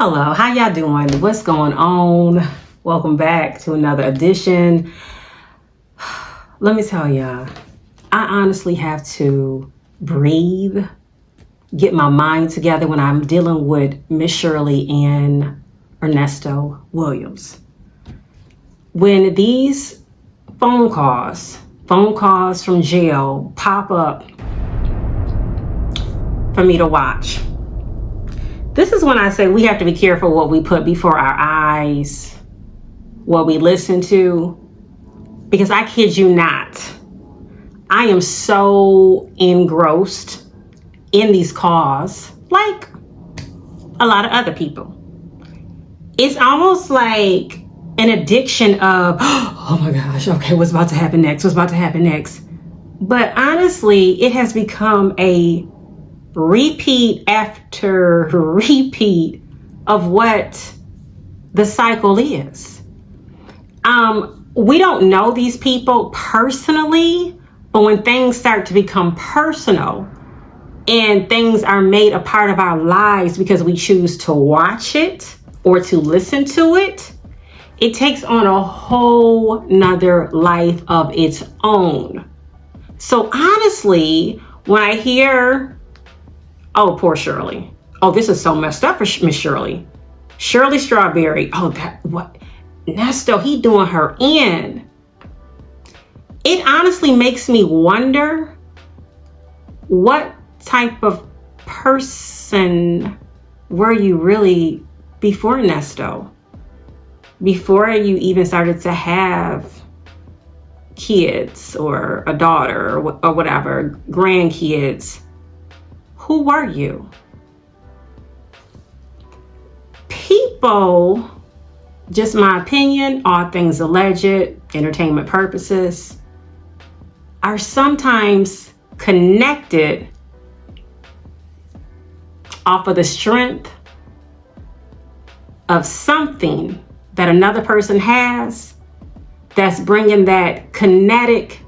Hello, how y'all doing? What's going on? Welcome back to another edition. Let me tell y'all, I honestly have to breathe, get my mind together when I'm dealing with Miss Shirley and Ernesto Williams. When these phone calls from jail pop up for me to watch, this is when I say we have to be careful what we put before our eyes, what we listen to, because I kid you not, I am so engrossed in these calls, like a lot of other people. It's almost like an addiction of, oh my gosh, okay, what's about to happen next? What's about to happen next? But honestly, it has become a repeat after repeat of what the cycle is. We don't know these people personally, but when things start to become personal and things are made a part of our lives because we choose to watch it or to listen to it, it takes on a whole nother life of its own. So honestly, when I hear, oh, poor Shirley. Oh, this is so messed up for Miss Shirley. Shirley Strawberry. Oh, what? Ernesto, he doing her in. It honestly makes me wonder what type of person were you really before Ernesto? Before you even started to have kids or a daughter or whatever, grandkids. Who were you? People, just my opinion, all things alleged, entertainment purposes, are sometimes connected off of the strength of something that another person has that's bringing that kinetic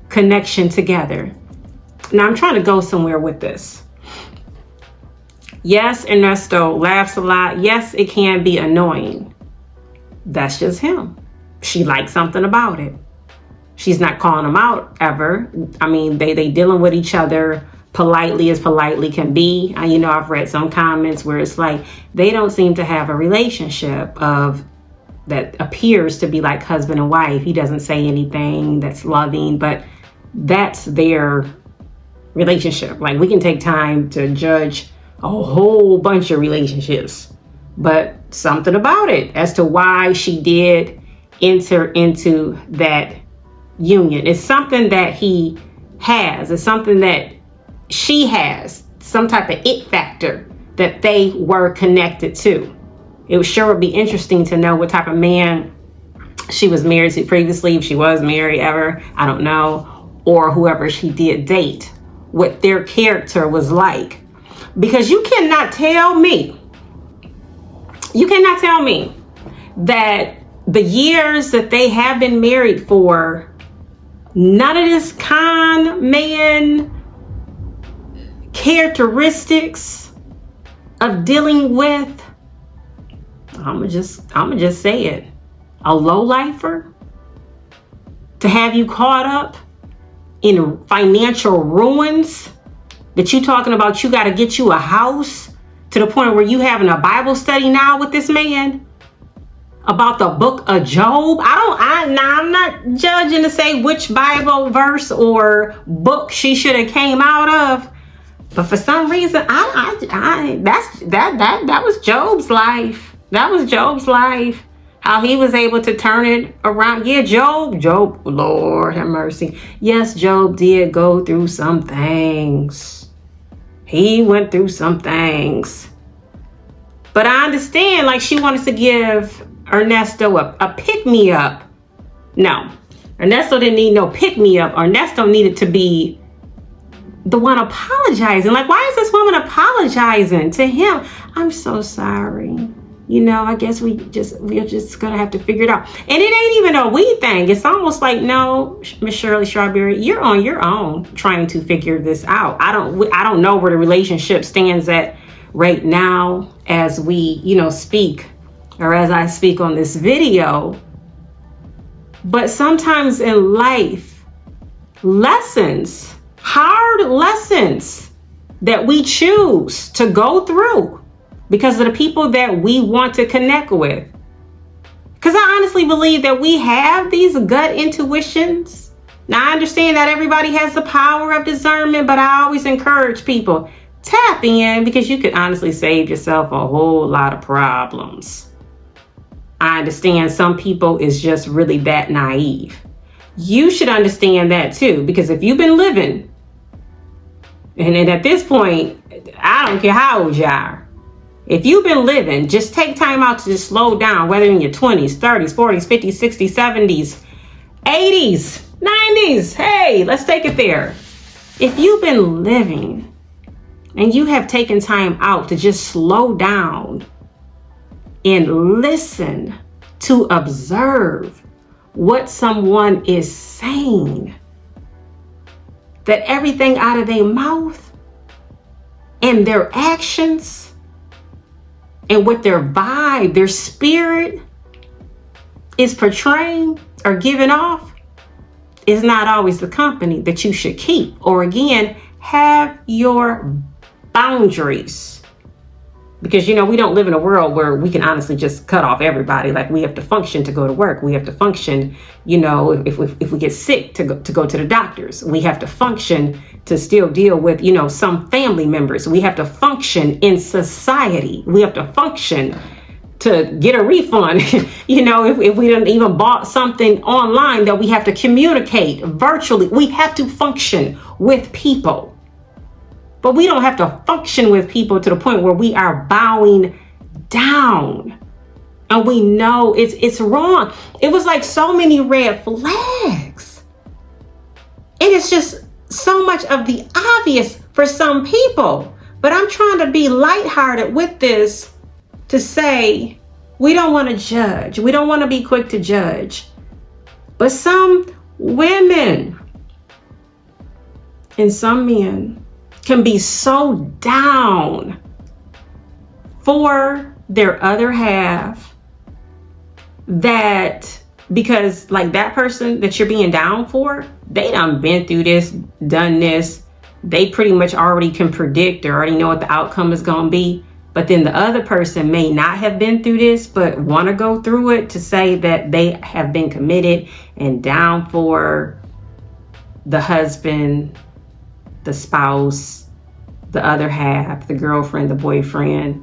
connection together. Now, I'm trying to go somewhere with this. Yes, Ernesto laughs a lot. Yes, it can be annoying. That's just him. She likes something about it. She's not calling him out ever. I mean, they dealing with each other politely as politely can be. I've read some comments where it's like they don't seem to have a relationship of that appears to be like husband and wife. He doesn't say anything that's loving, but that's their relationship. Like, we can take time to judge a whole bunch of relationships, but something about it as to why she did enter into that union. It's something that he has. It's something that she has, some type of it factor that they were connected to. It sure would be interesting to know what type of man she was married to previously, if she was married ever, I don't know, or whoever she did date, what their character was like. Because you cannot tell me that the years that they have been married for, none of this con man characteristics of dealing with, I'ma just say it, a lowlifer, to have you caught up in financial ruins, that you talking about you got to get you a house, to the point where you having a Bible study now with this man about the book of Job. I'm not judging to say which Bible verse or book she should have came out of, but for some reason, that was Job's life. That was Job's life. How he was able to turn it around. Yeah, Job, Lord have mercy. Yes, Job did go through some things. He went through some things. But I understand, like, she wanted to give Ernesto a pick-me-up. No, Ernesto didn't need no pick-me-up. Ernesto needed to be the one apologizing. Like, why is this woman apologizing to him? I'm so sorry. I guess we're just gonna have to figure it out. And it ain't even a we thing. It's almost like, no, Miss Shirley Strawberry, you're on your own trying to figure this out. I don't know where the relationship stands at right now as we, speak, or as I speak on this video. But sometimes in life, lessons, hard lessons that we choose to go through because of the people that we want to connect with. Because I honestly believe that we have these gut intuitions. Now, I understand that everybody has the power of discernment, but I always encourage people, tap in, because you could honestly save yourself a whole lot of problems. I understand some people is just really that naive. You should understand that too, because if you've been living, and at this point, I don't care how old you are, if you've been living, just take time out to just slow down, whether in your 20s, 30s, 40s, 50s, 60s, 70s, 80s, 90s. Hey, let's take it there. If you've been living and you have taken time out to just slow down and listen to observe what someone is saying, that everything out of their mouth and their actions and what their vibe, their spirit is portraying or giving off is not always the company that you should keep. Or again, have your boundaries. Because, we don't live in a world where we can honestly just cut off everybody. Like, we have to function to go to work. We have to function, if we get sick to go to the doctors. We have to function to still deal with, some family members. We have to function in society. We have to function to get a refund. If we didn't even bought something online that we have to communicate virtually, we have to function with people. But we don't have to function with people to the point where we are bowing down. And we know it's wrong. It was like so many red flags. And it's just so much of the obvious for some people. But I'm trying to be lighthearted with this to say we don't want to judge. We don't want to be quick to judge. But some women and some men can be so down for their other half that because like that person that you're being down for, they done been through this, done this. They pretty much already can predict or already know what the outcome is going to be. But then the other person may not have been through this, but want to go through it to say that they have been committed and down for the husband, the spouse, the other half, the girlfriend, the boyfriend.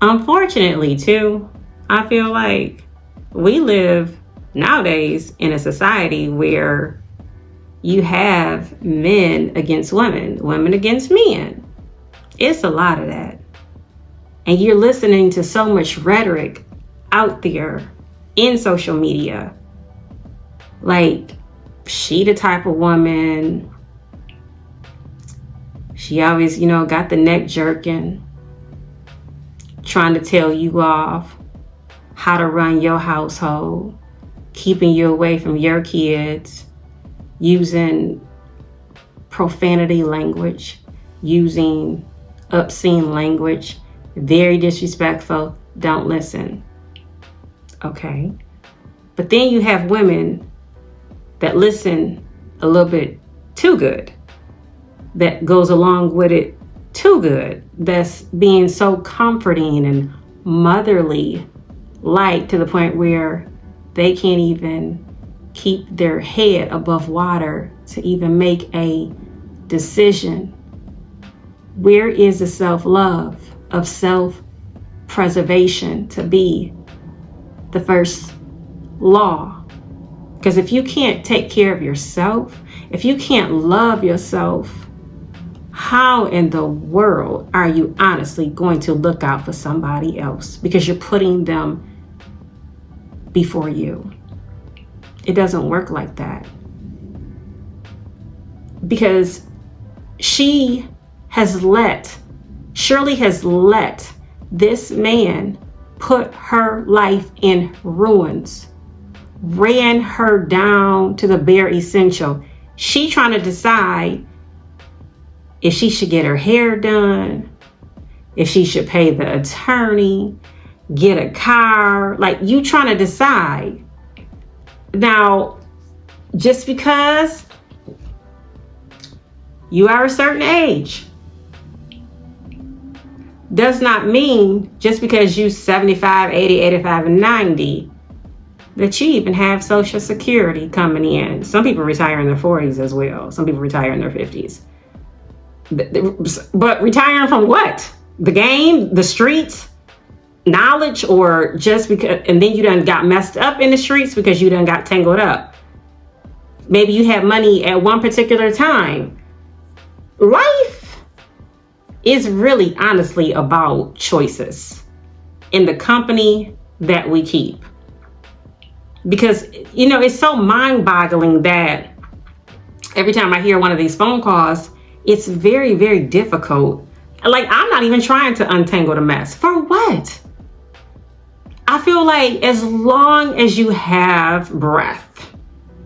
Unfortunately, too, I feel like we live nowadays in a society where you have men against women, women against men. It's a lot of that. And you're listening to so much rhetoric out there in social media. Like, she the type of woman, she always, got the neck jerking, trying to tell you off how to run your household, keeping you away from your kids, using profanity language, using obscene language, very disrespectful. Don't listen. Okay. But then you have women that listen a little bit too good, that goes along with it too good, that's being so comforting and motherly like to the point where they can't even keep their head above water to even make a decision. Where is the self-love of self-preservation to be the first law? Because if you can't take care of yourself, if you can't love yourself, how in the world are you honestly going to look out for somebody else? Because you're putting them before you. It doesn't work like that. Because Shirley has let this man put her life in ruins, ran her down to the bare essential. She trying to decide if she should get her hair done, if she should pay the attorney, get a car. Like, you trying to decide. Now, just because you are a certain age does not mean just because you 75, 80, 85, and 90 that you even have Social Security coming in. Some people retire in their 40s as well. Some people retire in their 50s. But retiring from what? The game, the streets, knowledge, or just because, and then you done got messed up in the streets because you done got tangled up. Maybe you had money at one particular time. Life is really honestly about choices in the company that we keep. Because, you know, it's so mind-boggling that every time I hear one of these phone calls, it's very, very difficult. Like, I'm not even trying to untangle the mess. For what? I feel like as long as you have breath,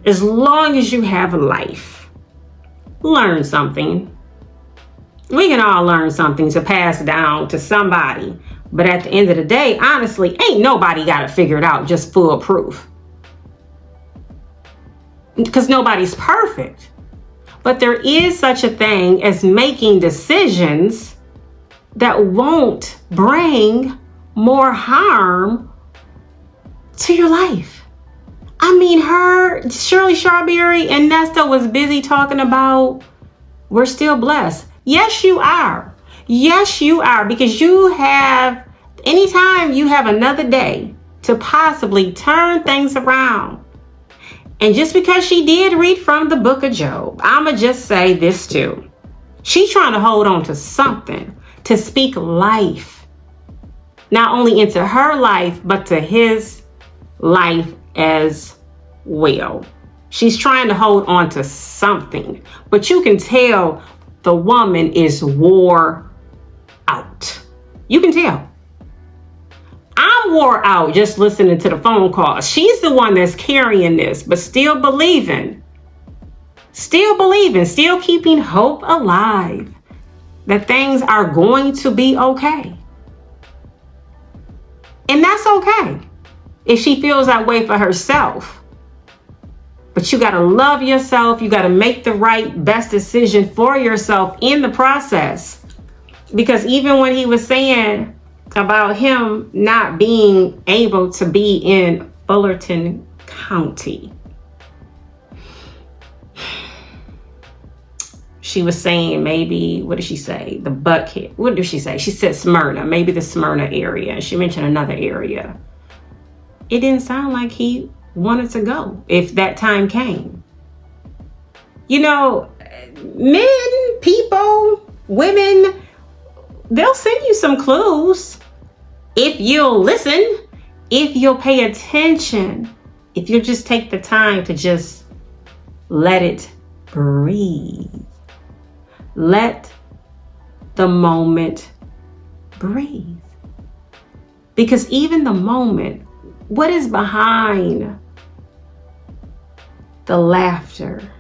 as long as you have life, learn something. We can all learn something to pass down to somebody. But at the end of the day, honestly, ain't nobody got it figured out just foolproof. Because nobody's perfect. But there is such a thing as making decisions that won't bring more harm to your life. I mean, Shirley Sharberry and Ernesto was busy talking about we're still blessed. Yes, you are. Yes, you are. Because anytime you have another day to possibly turn things around. And just because she did read from the book of Job, I'ma just say this too. She's trying to hold on to something, to speak life, not only into her life, but to his life as well. She's trying to hold on to something, but you can tell the woman is wore out. You can tell. I'm wore out just listening to the phone calls. She's the one that's carrying this, but still believing, still keeping hope alive that things are going to be okay. And that's okay if she feels that way for herself. But you got to love yourself. You got to make the right, best decision for yourself in the process. Because even when he was saying about him not being able to be in Fulton County, she was saying maybe, what did she say? The Buckhead. What did she say? She said Smyrna, maybe the Smyrna area. She mentioned another area. It didn't sound like he wanted to go if that time came. You know, men, people, women, they'll send you some clues if you'll listen, if you'll pay attention, if you'll just take the time to just let it breathe. Let the moment breathe. Because even the moment, what is behind the laughter?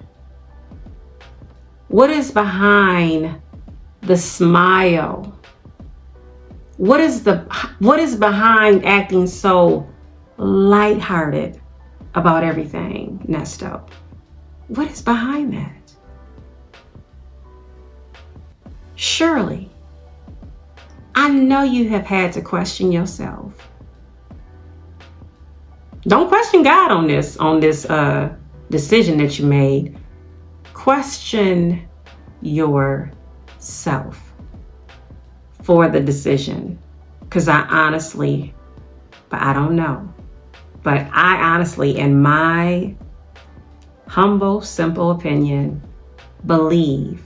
What is behind the smile? What is behind acting so lighthearted about everything, Ernesto? What is behind that? Shirley, I know you have had to question yourself. Don't question God on this decision that you made. Question yourself for the decision. Because I don't know. But I honestly, in my humble, simple opinion, believe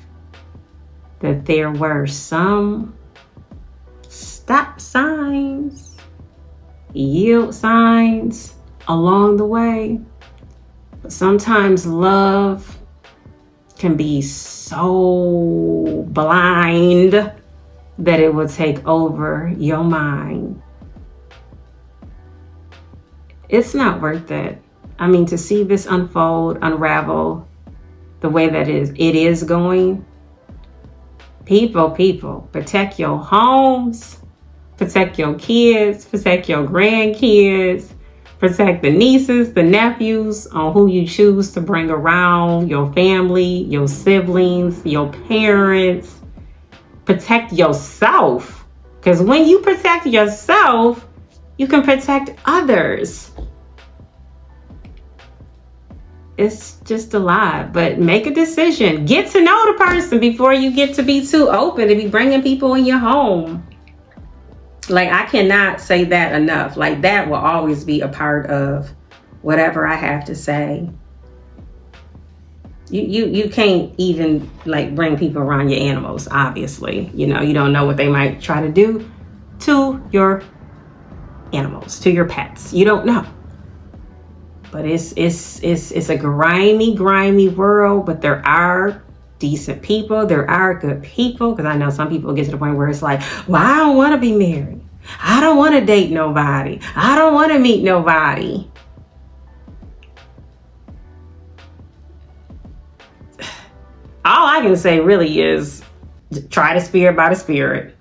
that there were some stop signs, yield signs along the way. But sometimes love can be so blind that it will take over your mind. It's not worth it. I mean, to see this unfold, unravel, the way that it is going, people, protect your homes, protect your kids, protect your grandkids, protect the nieces, the nephews, on who you choose to bring around, your family, your siblings, your parents. Protect yourself. Because when you protect yourself, you can protect others. It's just a lot, but make a decision. Get to know the person before you get to be too open to be bringing people in your home. Like, I cannot say that enough. Like, that will always be a part of whatever I have to say. You can't even like bring people around your animals, obviously. You know, you don't know what they might try to do to your animals, to your pets. You don't know. But it's a grimy world, but there are decent people. There are good people, because I know some people get to the point where it's like, well, I don't want to be married. I don't want to date nobody. I don't want to meet nobody. All I can say really is try the spirit by the spirit.